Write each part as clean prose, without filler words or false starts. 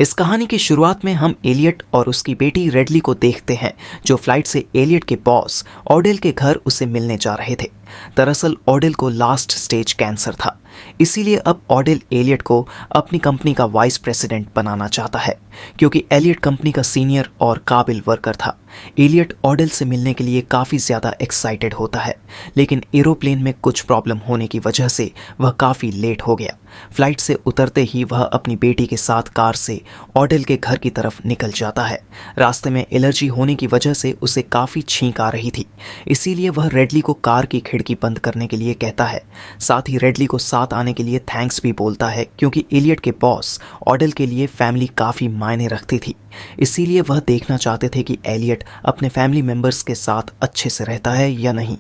इस कहानी की शुरुआत में हम एलियट और उसकी बेटी रेडली को देखते हैं, जो फ्लाइट से एलियट के बॉस ऑडेल के घर उसे मिलने जा रहे थे। दरअसल ऑडेल को लास्ट स्टेज कैंसर था, इसीलिए अब ऑडेल एलियट को अपनी कंपनी का वाइस प्रेसिडेंट बनाना चाहता है, क्योंकि एलियट कंपनी का सीनियर और काबिल वर्कर था। एलियट ऑडेल से मिलने के लिए काफ़ी ज़्यादा एक्साइटेड होता है, लेकिन एरोप्लेन में कुछ प्रॉब्लम होने की वजह से वह काफ़ी लेट हो गया। फ्लाइट से उतरते ही वह अपनी बेटी के साथ कार से ऑडेल के घर की तरफ निकल जाता है। रास्ते में एलर्जी होने की वजह से उसे काफ़ी छींक आ रही थी, इसीलिए वह रेडली को कार की खिड़की बंद करने के लिए कहता है। साथ ही रेडली को साथ आने के लिए थैंक्स भी बोलता है, क्योंकि एलियट के बॉस ऑडेल के लिए फैमिली काफ़ी मायने रखती थी। इसीलिए वह देखना चाहते थे कि एलियट अपने फैमिली मेंबर्स के साथ अच्छे से रहता है या नहीं।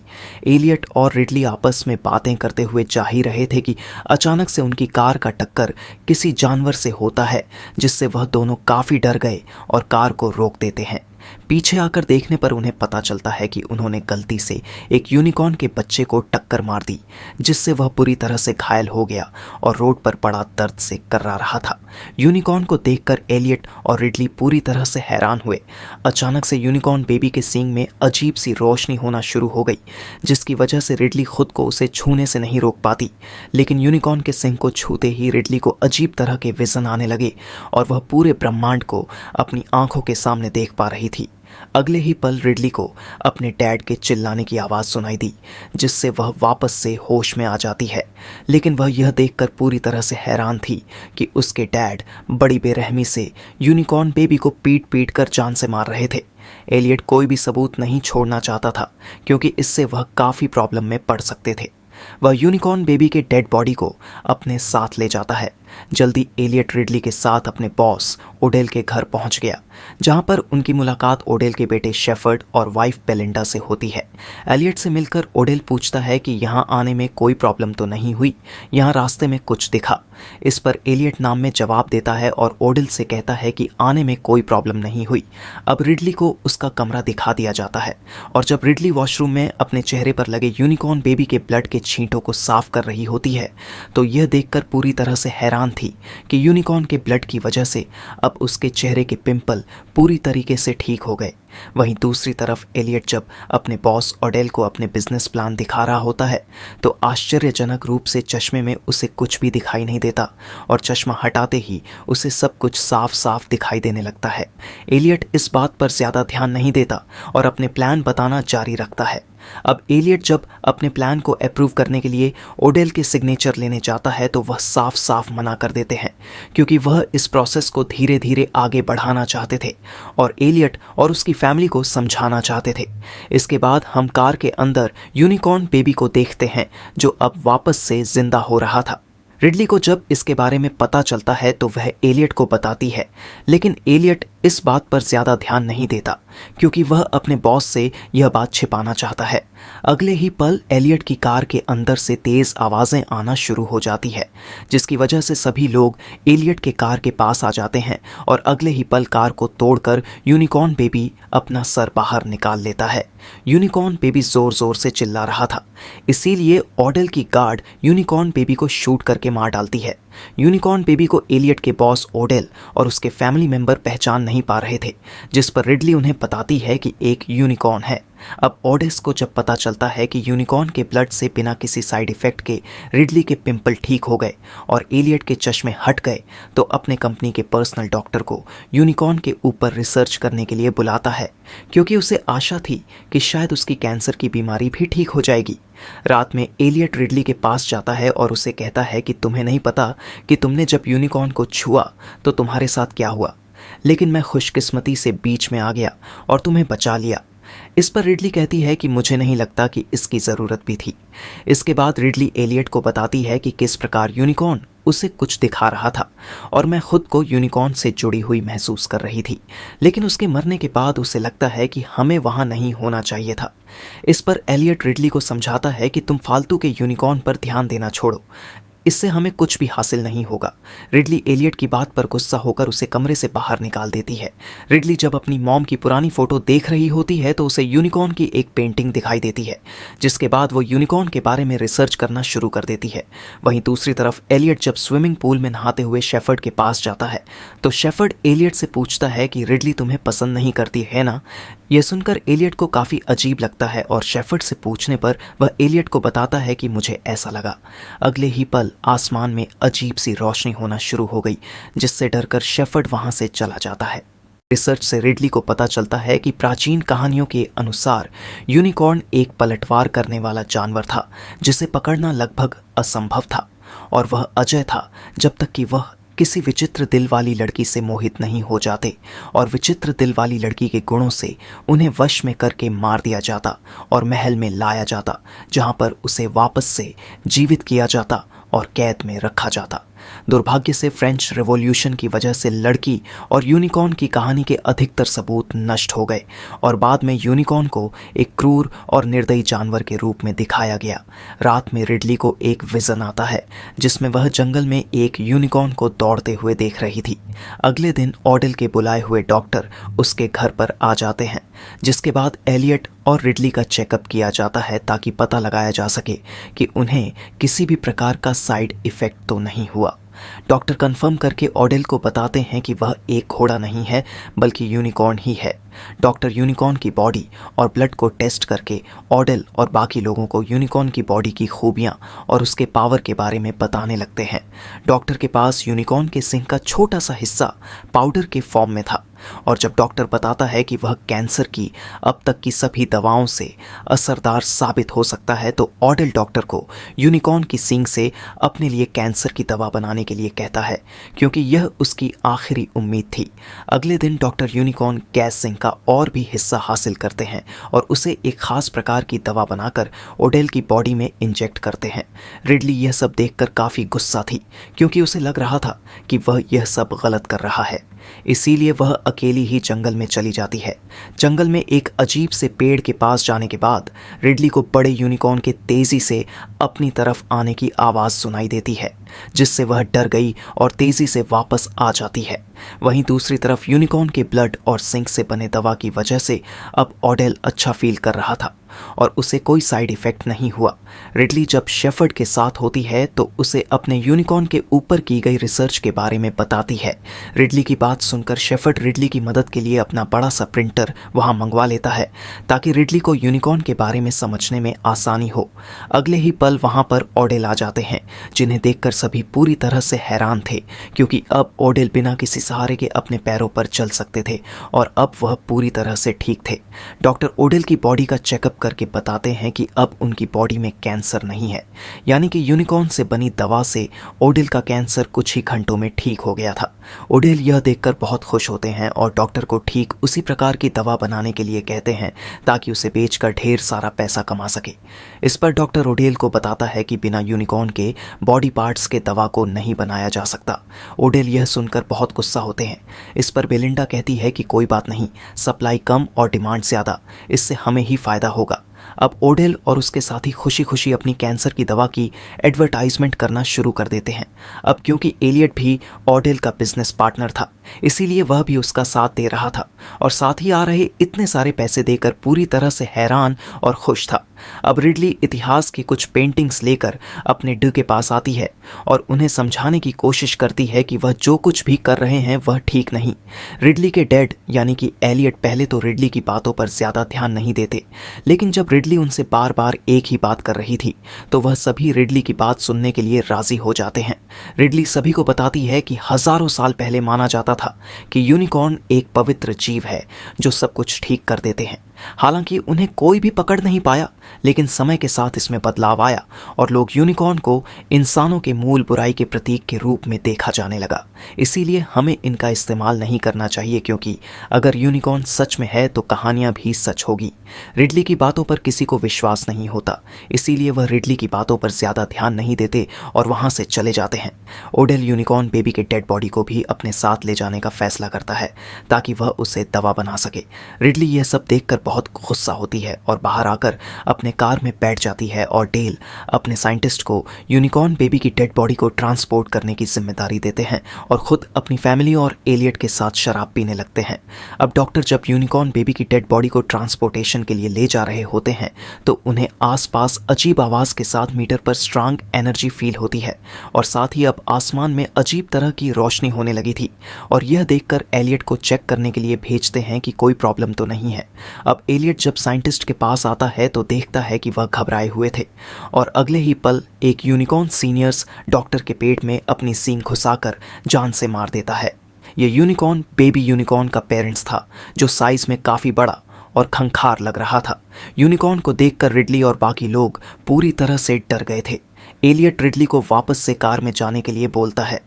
एलियट और रिडली आपस में बातें करते हुए जा ही रहे थे कि अचानक से उनकी कार का टक्कर किसी जानवर से होता है, जिससे वह दोनों काफ़ी डर गए और कार को रोक देते हैं। पीछे आकर देखने पर उन्हें पता चलता है कि उन्होंने गलती से एक यूनिकॉर्न के बच्चे को टक्कर मार दी, जिससे वह बुरी तरह से घायल हो गया और रोड पर पड़ा दर्द से कर्रा रहा था। यूनिकॉर्न को देखकर एलियट और रिडली पूरी तरह से हैरान हुए। अचानक से यूनिकॉर्न बेबी के सींग में अजीब सी रोशनी होना शुरू हो गई, जिसकी वजह से रिडली खुद को उसे छूने से नहीं रोक पाती। लेकिन यूनिकॉर्न के सींग को छूते ही रिडली को अजीब तरह के विजन आने लगे और वह पूरे ब्रह्मांड को अपनी आंखों के सामने देख पा रही थी। अगले ही पल रिडली को अपने डैड के चिल्लाने की आवाज़ सुनाई दी, जिससे वह वापस से होश में आ जाती है। लेकिन वह यह देखकर पूरी तरह से हैरान थी कि उसके डैड बड़ी बेरहमी से यूनिकॉर्न बेबी को पीट पीट कर जान से मार रहे थे। एलियट कोई भी सबूत नहीं छोड़ना चाहता था, क्योंकि इससे वह काफ़ी प्रॉब्लम में पड़ सकते थे। वह यूनिकॉर्न बेबी के डेड बॉडी को अपने साथ ले जाता है। जल्दी एलियट रिडली के साथ अपने बॉस ओडेल के घर पहुंच गया, जहां पर उनकी मुलाकात ओडेल के बेटे शेफर्ड और वाइफ बेलिंडा से होती है। एलियट से मिलकर ओडेल पूछता है कि यहां आने में कोई प्रॉब्लम तो नहीं हुई, यहां रास्ते में कुछ दिखा। इस पर एलियट नाम में जवाब देता है और ओडेल से कहता है कि आने में कोई प्रॉब्लम नहीं हुई। अब रिडली को उसका कमरा दिखा दिया जाता है, और जब रिडली वॉशरूम में अपने चेहरे पर लगे यूनिकॉर्न बेबी के ब्लड के छींटों को साफ कर रही होती है, तो यह देखकर पूरी तरह से हैरान थी कि यूनिकॉर्न के ब्लड की वजह से अब उसके चेहरे के पिंपल पूरी तरीके से ठीक हो गए। वहीं दूसरी तरफ एलियट जब अपने बॉस ऑडेल को अपने बिजनेस प्लान दिखा रहा होता है, तो आश्चर्यजनक रूप से चश्मे में उसे कुछ भी दिखाई नहीं देता, और चश्मा हटाते ही उसे सब कुछ साफ साफ दिखाई देने लगता है। एलियट इस बात पर ज़्यादा ध्यान नहीं देता और अपने प्लान बताना जारी रखता है। अब एलियट जब अपने प्लान को अप्रूव करने के लिए ओडेल के सिग्नेचर लेने जाता है, तो वह साफ साफ मना कर देते हैं, क्योंकि वह इस प्रोसेस को धीरे धीरे आगे बढ़ाना चाहते थे और एलियट और उसकी फैमिली को समझाना चाहते थे। इसके बाद हम कार के अंदर यूनिकॉर्न बेबी को देखते हैं, जो अब वापस से जिंदा हो रहा था। रिडली को जब इसके बारे में पता चलता है तो वह एलियट को बताती है, लेकिन एलियट इस बात पर ज़्यादा ध्यान नहीं देता, क्योंकि वह अपने बॉस से यह बात छिपाना चाहता है। अगले ही पल एलियट की कार के अंदर से तेज़ आवाज़ें आना शुरू हो जाती है, जिसकी वजह से सभी लोग एलियट के कार के पास आ जाते हैं, और अगले ही पल कार को तोड़कर यूनिकॉर्न बेबी अपना सर बाहर निकाल लेता है। यूनिकॉर्न बेबी ज़ोर ज़ोर से चिल्ला रहा था, इसीलिए ऑडेल की गार्ड यूनिकॉर्न बेबी को शूट करके मार डालती है। यूनिकॉर्न बेबी को एलियट के बॉस ओडेल और उसके फैमिली मेंबर पहचान नहीं पा रहे थे, जिस पर रिडली उन्हें बताती है कि एक यूनिकॉर्न है। अब ओडेस को जब पता चलता है कि यूनिकॉर्न के ब्लड से बिना किसी साइड इफेक्ट के रिडली के पिंपल ठीक हो गए और एलियट के चश्मे हट गए, तो अपने कंपनी के पर्सनल डॉक्टर को यूनिकॉर्न के ऊपर रिसर्च करने के लिए बुलाता है, क्योंकि उसे आशा थी कि शायद उसकी कैंसर की बीमारी भी ठीक हो जाएगी। रात में एलियट रिडली के पास जाता है और उसे कहता है कि तुम्हें नहीं पता कि तुमने जब यूनिकॉर्न को छुआ तो तुम्हारे साथ क्या हुआ, लेकिन मैं खुशकिस्मती से बीच में आ गया और तुम्हें बचा लिया। इस पर रिडली कहती है कि मुझे नहीं लगता कि इसकी ज़रूरत भी थी। इसके बाद रिडली एलियट को बताती है कि किस प्रकार यूनिकॉर्न उसे कुछ दिखा रहा था, और मैं खुद को यूनिकॉर्न से जुड़ी हुई महसूस कर रही थी, लेकिन उसके मरने के बाद उसे लगता है कि हमें वहाँ नहीं होना चाहिए था। इस पर एलियट रिडली को समझाता है कि तुम फालतू के यूनिकॉर्न पर ध्यान देना छोड़ो, इससे हमें कुछ भी हासिल नहीं होगा। रिडली एलियट की बात पर गुस्सा होकर उसे कमरे से बाहर निकाल देती है। रिडली जब अपनी मॉम की पुरानी फोटो देख रही होती है तो उसे यूनिकॉर्न की एक पेंटिंग दिखाई देती है, जिसके बाद वो यूनिकॉर्न के बारे में रिसर्च करना शुरू कर देती है। वहीं दूसरी तरफ एलियट जब स्विमिंग पूल में नहाते हुए शेफर्ड के पास जाता है तो शेफर्ड एलियट से पूछता है कि रिडली तुम्हें पसंद नहीं करती है ना। यह सुनकर एलियट को काफ़ी अजीब लगता है और शेफर्ड से पूछने पर वह एलियट को बताता है कि मुझे ऐसा लगा। अगले ही पल आसमान में अजीब सी रोशनी होना शुरू हो गई, जिससे डरकर शेफर्ड वहां से चला जाता है। रिसर्च से रिडली को पता चलता है कि प्राचीन कहानियों के अनुसार यूनिकॉर्न एक पलटवार करने वाला जानवर था, जिसे पकड़ना लगभग असंभव था और वह अजय था जब तक कि वह किसी विचित्र दिल वाली लड़की से मोहित नहीं हो जाते और विचित्र दिल वाली लड़की के गुणों से उन्हें वश में करके मार दिया जाता और महल में लाया जाता, जहां पर उसे वापस से जीवित किया जाता और कैद में रखा जाता। दुर्भाग्य से फ्रेंच रिवॉल्यूशन की वजह से लड़की और यूनिकॉर्न की कहानी के अधिकतर सबूत नष्ट हो गए और बाद में यूनिकॉर्न को एक क्रूर और निर्दयी जानवर के रूप में दिखाया गया। रात में रिडली को एक विजन आता है जिसमें वह जंगल में एक यूनिकॉर्न को दौड़ते हुए देख रही थी। अगले दिन ऑडेल के बुलाए हुए डॉक्टर उसके घर पर आ जाते हैं, जिसके बाद एलियट और रिडली का चेकअप किया जाता है ताकि पता लगाया जा सके कि उन्हें किसी भी प्रकार का साइड इफेक्ट तो नहीं हुआ। डॉक्टर कंफर्म करके ऑडेल को बताते हैं कि वह एक घोड़ा नहीं है बल्कि यूनिकॉर्न ही है। डॉक्टर यूनिकॉर्न की बॉडी और ब्लड को टेस्ट करके ऑडेल और बाकी लोगों को यूनिकॉर्न की बॉडी की खूबियां और उसके पावर के बारे में बताने लगते हैं। डॉक्टर के पास यूनिकॉर्न के सिंग का छोटा सा हिस्सा पाउडर के फॉर्म में था और जब डॉक्टर बताता है कि वह कैंसर की अब तक की सभी दवाओं से असरदार साबित हो सकता है तो ऑडेल डॉक्टर को यूनिकॉर्न की सींग से अपने लिए कैंसर की दवा बनाने के लिए कहता है, क्योंकि यह उसकी आखिरी उम्मीद थी। अगले दिन डॉक्टर यूनिकॉर्न गैस सिंग का और भी हिस्सा हासिल करते हैं और उसे एक खास प्रकार की दवा बनाकर ऑडेल की बॉडी में इंजेक्ट करते हैं। रिडली यह सब देखकर काफ़ी गुस्सा थी, क्योंकि उसे लग रहा था कि वह यह सब गलत कर रहा है। इसीलिए वह अकेली ही जंगल में चली जाती है। जंगल में एक अजीब से पेड़ के पास जाने के बाद रिडली को बड़े यूनिकॉर्न के तेजी से अपनी तरफ आने की आवाज़ सुनाई देती है, जिससे वह डर गई और तेजी से वापस आ जाती है। वहीं दूसरी तरफ यूनिकॉर्न के ब्लड और सिंक से बने दवा की वजह से अब ऑडेल अच्छा फील कर रहा था और उसे कोई साइड इफेक्ट नहीं हुआ। रिडली जब शेफर्ड के साथ होती है तो उसे अपने यूनिकॉर्न के ऊपर की गई रिसर्च के बारे में बताती है। रिडली की बात सुनकर शेफर्ड रिडली की मदद के लिए अपना बड़ा सा प्रिंटर वहां मंगवा लेता है ताकि रिडली को यूनिकॉर्न के बारे में समझने में आसानी हो। अगले ही पल वहां पर ऑडेल आ जाते हैं, जिन्हें देखकर सभी पूरी तरह से हैरान थे, क्योंकि अब ऑडेल बिना किसी सहारे के अपने पैरों पर चल सकते थे और अब वह पूरी तरह से ठीक थे। डॉक्टर ऑडेल की बॉडी का चेकअप करके बताते हैं कि अब उनकी बॉडी में कैंसर नहीं है, यानी कि यूनिकॉर्न से बनी दवा से ऑडेल का कैंसर कुछ ही घंटों में ठीक हो गया था। ऑडेल यह देखकर बहुत खुश होते हैं और डॉक्टर को ठीक उसी प्रकार की दवा बनाने के लिए कहते हैं ताकि उसे बेचकर ढेर सारा पैसा कमा सके। इस पर डॉक्टर ऑडेल को बताता है कि बिना यूनिकॉर्न के बॉडी पार्ट्स के दवा को नहीं बनाया जा सकता। ऑडेल यह सुनकर बहुत गुस्सा होते हैं। इस पर बेलिंडा कहती है कि कोई बात नहीं, सप्लाई कम और डिमांड ज़्यादा, इससे हमें ही फायदा होगा। अब ऑडेल और उसके साथी खुशी खुशी अपनी कैंसर की दवा की एडवर्टाइजमेंट करना शुरू कर देते हैं। अब क्योंकि एलियट भी ऑडेल का बिजनेस पार्टनर था, इसीलिए वह भी उसका साथ दे रहा था और साथ ही आ रहे इतने सारे पैसे देकर पूरी तरह से हैरान और खुश था। अब रिडली इतिहास की कुछ पेंटिंग्स लेकर अपने ड के पास आती है और उन्हें समझाने की कोशिश करती है कि वह जो कुछ भी कर रहे हैं वह ठीक नहीं। रिडली के डैड यानी कि एलियट पहले तो रिडली की बातों पर ज़्यादा ध्यान नहीं देते, लेकिन जब रिडली उनसे बार बार एक ही बात कर रही थी तो वह सभी रिडली की बात सुनने के लिए राजी हो जाते हैं। रिडली सभी को बताती है कि हजारों साल पहले माना जाता था कि यूनिकॉर्न एक पवित्र जीव है जो सब कुछ ठीक कर देते हैं। हालांकि उन्हें कोई भी पकड़ नहीं पाया, लेकिन समय के साथ इसमें बदलाव आया और लोग यूनिकॉर्न को इंसानों के मूल बुराई के प्रतीक के रूप में देखा जाने लगा। इसीलिए हमें इनका इस्तेमाल नहीं करना चाहिए, क्योंकि अगर यूनिकॉर्न सच में है तो कहानियां भी सच होगी। रिडली की बातों पर किसी को विश्वास नहीं होता, इसीलिए वह रिडली की बातों पर ज्यादा ध्यान नहीं देते और वहां से चले जाते हैं। ऑडेल यूनिकॉर्न बेबी के डेड बॉडी को भी अपने साथ ले जाने का फैसला करता है ताकि वह उसे दवा बना सके। रिडली यह सब देखकर बहुत गुस्सा होती है और बाहर आकर अपने कार में बैठ जाती है और डेल अपने साइंटिस्ट को यूनिकॉर्न बेबी की डेड बॉडी को ट्रांसपोर्ट करने की जिम्मेदारी देते हैं और खुद अपनी फैमिली और एलियट के साथ शराब पीने लगते हैं। अब डॉक्टर जब यूनिकॉर्न बेबी की डेड बॉडी को ट्रांसपोर्टेशन के लिए ले जा रहे होते हैं तो उन्हें आसपास अजीब आवाज़ के साथ मीटर पर स्ट्रांग एनर्जी फील होती है और साथ ही अब आसमान में अजीब तरह की रोशनी होने लगी थी और यह देखकर एलियट को चेक करने के लिए भेजते हैं कि कोई प्रॉब्लम तो नहीं है। अब एलियट जब साइंटिस्ट के पास आता है तो देखता है कि वह घबराए हुए थे और अगले ही पल एक यूनिकॉर्न सीनियर्स डॉक्टर के पेट में अपनी सींग घुसाकर जान से मार देता है। यह यूनिकॉर्न बेबी यूनिकॉर्न का पेरेंट्स था जो साइज में काफ़ी बड़ा और खंखार लग रहा था। यूनिकॉर्न को देखकर रिडली और बाकी लोग पूरी तरह से डर गए थे। एलियट रिडली को वापस से कार में जाने के लिए बोलता है।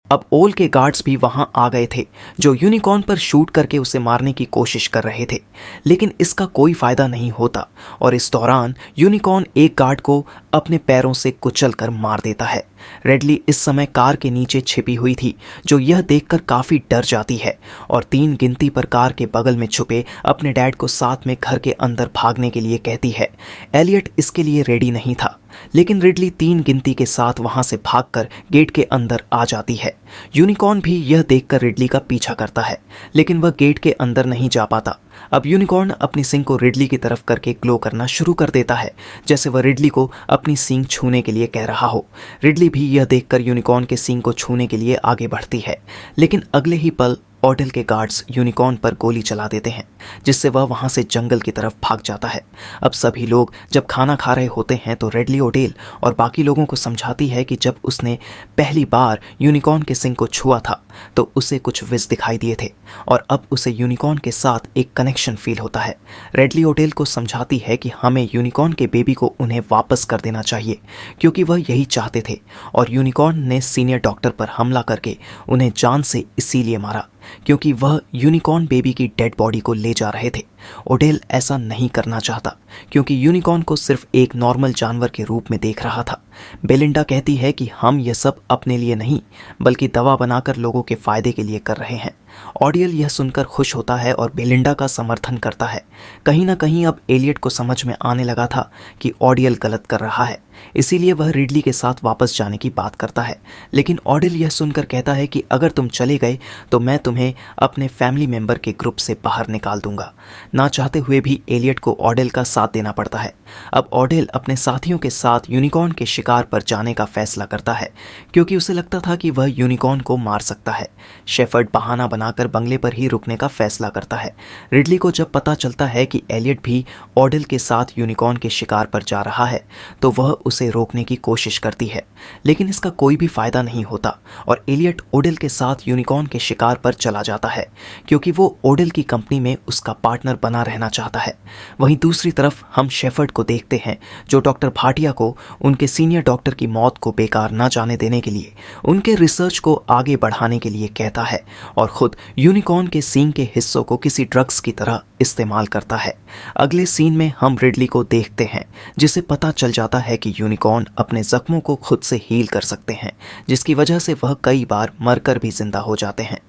अब ओल के गार्ड्स भी वहां आ गए थे जो यूनिकॉर्न पर शूट करके उसे मारने की कोशिश कर रहे थे, लेकिन इसका कोई फायदा नहीं होता और इस दौरान यूनिकॉर्न एक गार्ड को अपने पैरों से कुचलकर मार देता है। रेडली इस समय कार के नीचे छिपी हुई थी जो यह देखकर काफी डर जाती है और 3 गिनती पर कार के बगल में छुपे अपने डैड को साथ में घर के अंदर भागने के लिए कहती है। एलियट इसके लिए रेडी नहीं था, लेकिन रिडली 3 गिनती के साथ वहां से भागकर गेट के अंदर आ जाती है। यूनिकॉर्न भी यह देखकर रिडली का पीछा करता है, लेकिन वह गेट के अंदर नहीं जा पाता। अब यूनिकॉर्न अपनी सींग को रिडली की तरफ करके ग्लो करना शुरू कर देता है, जैसे वह रिडली को अपनी सींग छूने के लिए कह रहा हो। रिडली भी यह देखकर यूनिकॉर्न के सींग को छूने के लिए आगे बढ़ती है, लेकिन अगले ही पल ओडेल के गार्ड्स यूनिकॉर्न पर गोली चला देते हैं, जिससे वह वहां से जंगल की तरफ भाग जाता है। अब सभी लोग जब खाना खा रहे होते हैं तो रेडली ओडेल और बाकी लोगों को समझाती है कि जब उसने पहली बार यूनिकॉर्न के सिंग को छुआ था तो उसे कुछ विज दिखाई दिए थे और अब उसे यूनिकॉर्न के साथ एक कनेक्शन फील होता है। रेडली ओडेल को समझाती है कि हमें यूनिकॉर्न के बेबी को उन्हें वापस कर देना चाहिए क्योंकि वह यही चाहते थे और यूनिकॉर्न ने सीनियर डॉक्टर पर हमला करके उन्हें जान से इसीलिए मारा क्योंकि वह यूनिकॉर्न बेबी की डेड बॉडी को ले जा रहे थे। ओडेल ऐसा नहीं करना चाहता क्योंकि यूनिकॉर्न को सिर्फ एक नॉर्मल जानवर के रूप में देख रहा था। बेलिंडा कहती है कि हम यह सब अपने लिए नहीं बल्कि दवा बनाकर लोगों के फायदे के लिए कर रहे हैं। ऑडियल यह सुनकर खुश होता है और बेलिंडा का समर्थन करता है। कहीं ना कहीं अब एलियट को समझ में आने लगा था कि ऑडियल गलत कर रहा है, इसीलिए वह रिडली के साथ वापस जाने की बात करता है। लेकिन ऑडियल यह सुनकर कहता है कि अगर तुम चले गए तो मैं तुम्हें अपने फैमिली मेंबर के ग्रुप से बाहर निकाल दूंगा। ना चाहते हुए भी एलियट को ऑडियल का साथ देना पड़ता है। अब ऑडियल अपने साथियों के साथ यूनिकॉर्न के शिकार पर जाने का फैसला करता है क्योंकि उसे लगता था कि वह यूनिकॉर्न को मार सकता है। शेफर्ड बहाना बनाकर बंगले पर ही रुकने का फैसला करता है। रिडली को जब पता चलता है कि एलियट भी ऑडियल के साथ यूनिकॉर्न के शिकार पर जा रहा है तो वह उसे रोकने की कोशिश करती है, लेकिन इसका कोई भी फायदा नहीं होता और एलियट ओडेल के साथ यूनिकॉर्न के शिकार पर चला जाता है क्योंकि वो ओडेल की कंपनी में उसका पार्टनर बना रहना चाहता है। वहीं दूसरी तरफ हम शेफर्ड को देखते हैं जो डॉक्टर भाटिया को उनके सीनियर डॉक्टर की मौत को बेकार न जाने देने के लिए उनके रिसर्च को आगे बढ़ाने के लिए कहता है और खुद यूनिकॉर्न के सींग के हिस्सों को किसी ड्रग्स की तरह इस्तेमाल करता है। अगले सीन में हम रिडली को देखते हैं जिसे पता चल जाता है कि यूनिकॉर्न अपने जख्मों को खुद से हील कर सकते हैं, जिसकी वजह से वह कई बार मरकर भी जिंदा हो जाते हैं।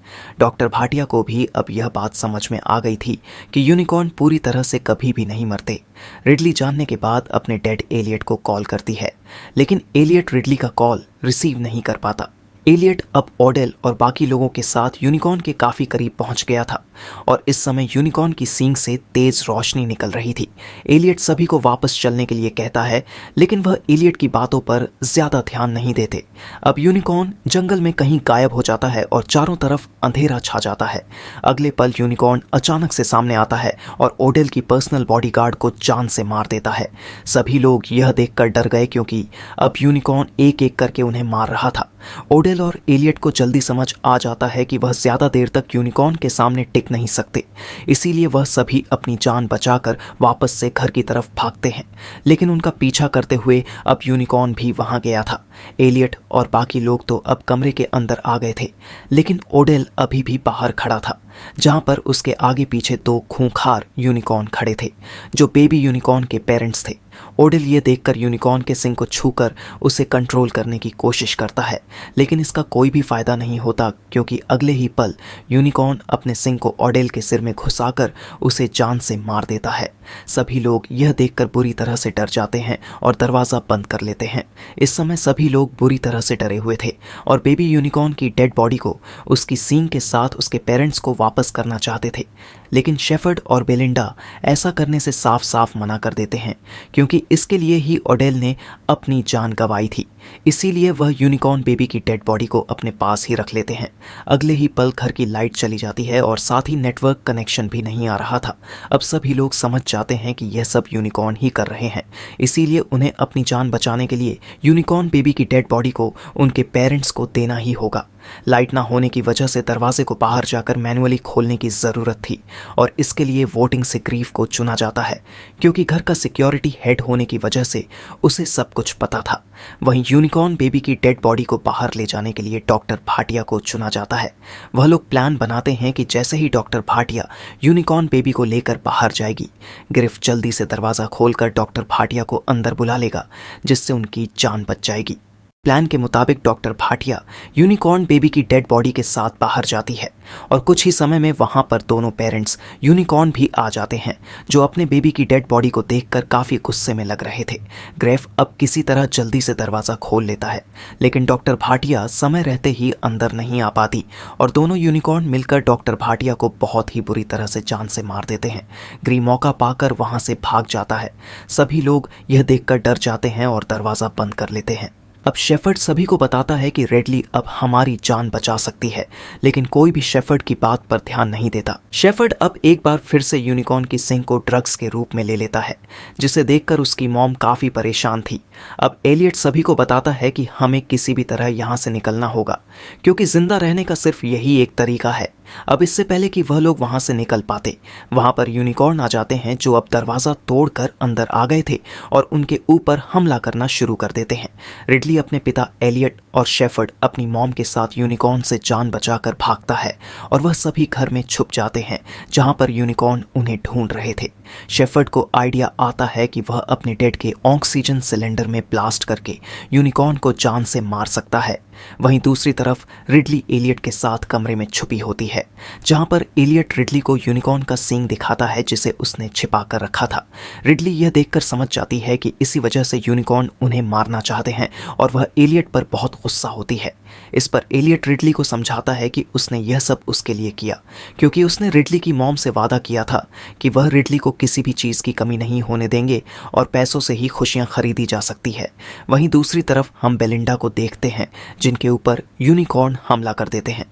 डॉक्टर भाटिया को भी अब यह बात समझ में आ गई थी कि यूनिकॉर्न पूरी तरह से कभी भी नहीं मरते। रिडली जानने के बाद अपने डेड एलियट को कॉल करती है, लेकिन एलियट रिडली का कॉल रिसीव नहीं कर पाता। एलियट अब ऑडेल और बाकी लोगों के साथ यूनिकॉर्न के काफ़ी करीब पहुंच गया था और इस समय यूनिकॉर्न की सींग से तेज रोशनी निकल रही थी। एलियट सभी को वापस चलने के लिए कहता है, लेकिन वह एलियट की बातों पर ज़्यादा ध्यान नहीं देते। अब यूनिकॉर्न जंगल में कहीं गायब हो जाता है और चारों तरफ अंधेरा छा जाता है। अगले पल यूनिकॉर्न अचानक से सामने आता है और ओडेल की पर्सनल बॉडीगार्ड को जान से मार देता है। सभी लोग यह देखकर डर गए क्योंकि अब यूनिकॉर्न एक एक करके उन्हें मार रहा था। ओडेल और एलियट को जल्दी समझ आ जाता है कि वह ज़्यादा देर तक यूनिकॉर्न के सामने टिक नहीं सकते, इसीलिए वह सभी अपनी जान बचाकर वापस से घर की तरफ भागते हैं। लेकिन उनका पीछा करते हुए अब यूनिकॉर्न भी वहां गया था। एलियट और बाकी लोग तो अब कमरे के अंदर आ गए थे, लेकिन ओडेल अभी भी बाहर खड़ा था, जहां पर उसके आगे पीछे 2 खूंखार यूनिकॉर्न खड़े थे जो बेबी यूनिकॉर्न के पेरेंट्स थे। ओडेल ये देखकर यूनिकॉर्न के सिंग को छूकर उसे कंट्रोल करने की कोशिश करता है, लेकिन इसका कोई भी फायदा नहीं होता क्योंकि अगले ही पल यूनिकॉर्न अपने सिंग को ओडेल के सिर में घुसाकर उसे जान से मार देता है। सभी लोग यह देखकर बुरी तरह से डर जाते हैं और दरवाज़ा बंद कर लेते हैं। इस समय सभी लोग बुरी तरह से डरे हुए थे और बेबी यूनिकॉर्न की डेड बॉडी को उसकी सींग के साथ उसके पेरेंट्स को वापस करना चाहते थे, लेकिन शेफर्ड और बेलिंडा ऐसा करने से साफ साफ मना कर देते हैं क्योंकि इसके लिए ही ओडेल ने अपनी जान गंवाई थी। इसीलिए वह यूनिकॉर्न बेबी की डेड बॉडी को अपने पास ही रख लेते हैं। अगले ही पल घर की लाइट चली जाती है और साथ ही नेटवर्क कनेक्शन भी नहीं आ रहा था। अब सभी लोग समझ जाते हैं कि यह सब यूनिकॉर्न ही कर रहे हैं, इसीलिए उन्हें अपनी जान बचाने के लिए यूनिकॉर्न बेबी की डेड बॉडी को उनके पेरेंट्स को देना ही होगा। लाइट ना होने की वजह से दरवाजे को बाहर जाकर मैनुअली खोलने की ज़रूरत थी और इसके लिए वोटिंग से ग्रीव को चुना जाता है क्योंकि घर का सिक्योरिटी हेड होने की वजह से उसे सब कुछ पता था। वहीं यूनिकॉर्न बेबी की डेड बॉडी को बाहर ले जाने के लिए डॉक्टर भाटिया को चुना जाता है। वह लोग प्लान बनाते हैं कि जैसे ही डॉक्टर भाटिया यूनिकॉर्न बेबी को लेकर बाहर जाएगी, ग्रिफ जल्दी से दरवाज़ा खोलकर डॉक्टर भाटिया को अंदर बुला लेगा, जिससे उनकी जान बच जाएगी। प्लान के मुताबिक डॉक्टर भाटिया यूनिकॉर्न बेबी की डेड बॉडी के साथ बाहर जाती है और कुछ ही समय में वहां पर दोनों पेरेंट्स यूनिकॉर्न भी आ जाते हैं, जो अपने बेबी की डेड बॉडी को देखकर काफ़ी गुस्से में लग रहे थे। ग्रेफ अब किसी तरह जल्दी से दरवाज़ा खोल लेता है, लेकिन डॉक्टर भाटिया समय रहते ही अंदर नहीं आ पाती और दोनों यूनिकॉर्न मिलकर डॉक्टर भाटिया को बहुत ही बुरी तरह से जान से मार देते हैं। ग्री मौका पाकर वहां से भाग जाता है। सभी लोग यह देखकर डर जाते हैं और दरवाज़ा बंद कर लेते हैं। अब शेफर्ड सभी को बताता है कि रेडली अब हमारी जान बचा सकती है, लेकिन कोई भी शेफर्ड की बात पर ध्यान नहीं देता। शेफर्ड अब एक बार फिर से यूनिकॉर्न की सिंग को ड्रग्स के रूप में ले लेता है, जिसे देखकर उसकी मॉम काफ़ी परेशान थी। अब एलियट सभी को बताता है कि हमें किसी भी तरह यहाँ से निकलना होगा क्योंकि जिंदा रहने का सिर्फ यही एक तरीका है। अब इससे पहले कि वह लोग वहां से निकल पाते, वहां पर यूनिकॉर्न आ जाते हैं, जो अब दरवाज़ा तोड़कर अंदर आ गए थे और उनके ऊपर हमला करना शुरू कर देते हैं। रिडली अपने पिता एलियट और शेफर्ड अपनी मॉम के साथ यूनिकॉर्न से जान बचाकर भागता है और वह सभी घर में छुप जाते हैं जहां पर यूनिकॉर्न उन्हें ढूंढ रहे थे। शेफर्ड को आइडिया आता है कि वह अपने डेड के ऑक्सीजन सिलेंडर में ब्लास्ट करके यूनिकॉर्न को जान से मार सकता है। वहीं दूसरी तरफ रिडली एलियट के साथ कमरे में छुपी होती है, जहां पर एलियट रिडली को यूनिकॉर्न का सींग दिखाता है जिसे उसने छिपा कर रखा था। रिडली यह देखकर समझ जाती है कि इसी वजह से यूनिकॉर्न उन्हें मारना चाहते हैं और वह एलियट पर बहुत गुस्सा होती है। इस पर एलियट रिडली को समझाता है कि उसने यह सब उसके लिए किया क्योंकि उसने रिडली की मॉम से वादा किया था कि वह रिडली को किसी भी चीज़ की कमी नहीं होने देंगे और पैसों से ही खुशियां खरीदी जा सकती है। वहीं दूसरी तरफ हम बेलिंडा को देखते हैं, जिनके ऊपर यूनिकॉर्न हमला कर देते हैं।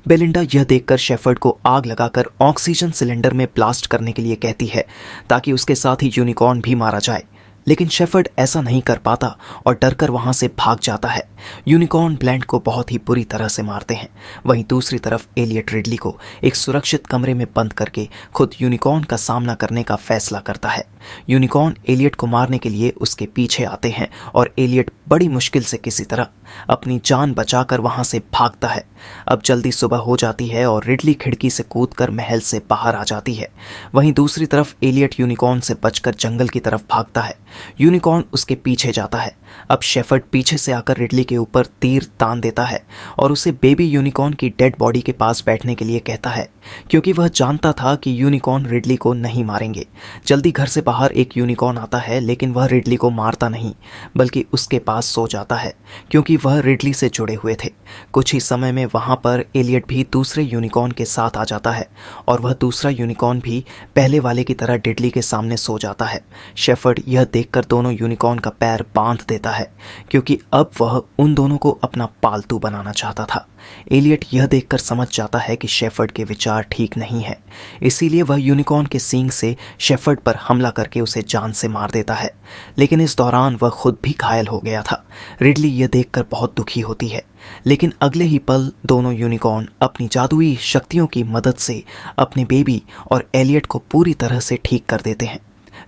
बेलिंडा यह देखकर शेफर्ड को आग लगाकर ऑक्सीजन सिलेंडर में ब्लास्ट करने के लिए कहती है ताकि उसके साथ ही यूनिकॉर्न भी मारा जाए, लेकिन शेफर्ड ऐसा नहीं कर पाता और डरकर वहां से भाग जाता है। यूनिकॉर्न ब्लैंड को बहुत ही बुरी तरह से मारते हैं। वहीं दूसरी तरफ एलियट रिडली को एक सुरक्षित कमरे में बंद करके खुद यूनिकॉर्न का सामना करने का फैसला करता है। यूनिकॉर्न एलियट को मारने के लिए उसके पीछे आते हैं और एलियट बड़ी मुश्किल से किसी तरह अपनी जान बचाकर वहां से भागता है। अब जल्दी सुबह हो जाती है और रिडली खिड़की से कूदकर महल से बाहर आ जाती है। वहीं दूसरी तरफ एलियट यूनिकॉर्न से बचकर जंगल की तरफ भागता है। यूनिकॉर्न उसके पीछे जाता है। अब शेफर्ड पीछे से आकर रिडली के ऊपर तीर तान देता है और उसे बेबी यूनिकॉर्न की डेड बॉडी के पास बैठने के लिए कहता है क्योंकि वह जानता था कि यूनिकॉर्न रिडली को नहीं मारेंगे। जल्दी घर से बाहर एक यूनिकॉर्न आता है, लेकिन वह रिडली को मारता नहीं बल्कि उसके पास सो जाता है क्योंकि वह रिडली से जुड़े हुए थे। कुछ ही समय में वहां पर एलियट भी दूसरे यूनिकॉर्न के साथ आ जाता है और वह दूसरा यूनिकॉर्न भी पहले वाले की तरह रिडली के सामने सो जाता है। शेफर्ड यह देखकर दोनों यूनिकॉर्न का पैर बांध देता है क्योंकि अब वह उन दोनों को अपना पालतू बनाना चाहता था। एलियट यह देखकर समझ जाता है कि शेफर्ड के विचार ठीक नहीं है, इसीलिए वह यूनिकॉर्न के सींग से शेफर्ड पर हमला करके उसे जान से मार देता है, लेकिन इस दौरान वह खुद भी घायल हो गया था। रिडली यह देखकर बहुत दुखी होती है, लेकिन अगले ही पल दोनों यूनिकॉर्न अपनी जादुई शक्तियों की मदद से अपने बेबी और एलियट को पूरी तरह से ठीक कर देते हैं।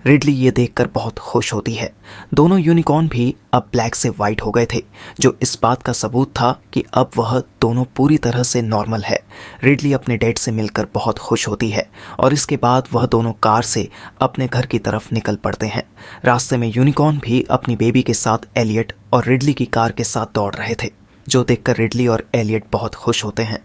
रिडली ये देखकर बहुत खुश होती है। दोनों यूनिकॉर्न भी अब ब्लैक से वाइट हो गए थे, जो इस बात का सबूत था कि अब वह दोनों पूरी तरह से नॉर्मल है। रिडली अपने डैड से मिलकर बहुत खुश होती है और इसके बाद वह दोनों कार से अपने घर की तरफ निकल पड़ते हैं। रास्ते में यूनिकॉर्न भी अपनी बेबी के साथ एलियट और रिडली की कार के साथ दौड़ रहे थे, जो देखकर रिडली और एलियट बहुत खुश होते हैं।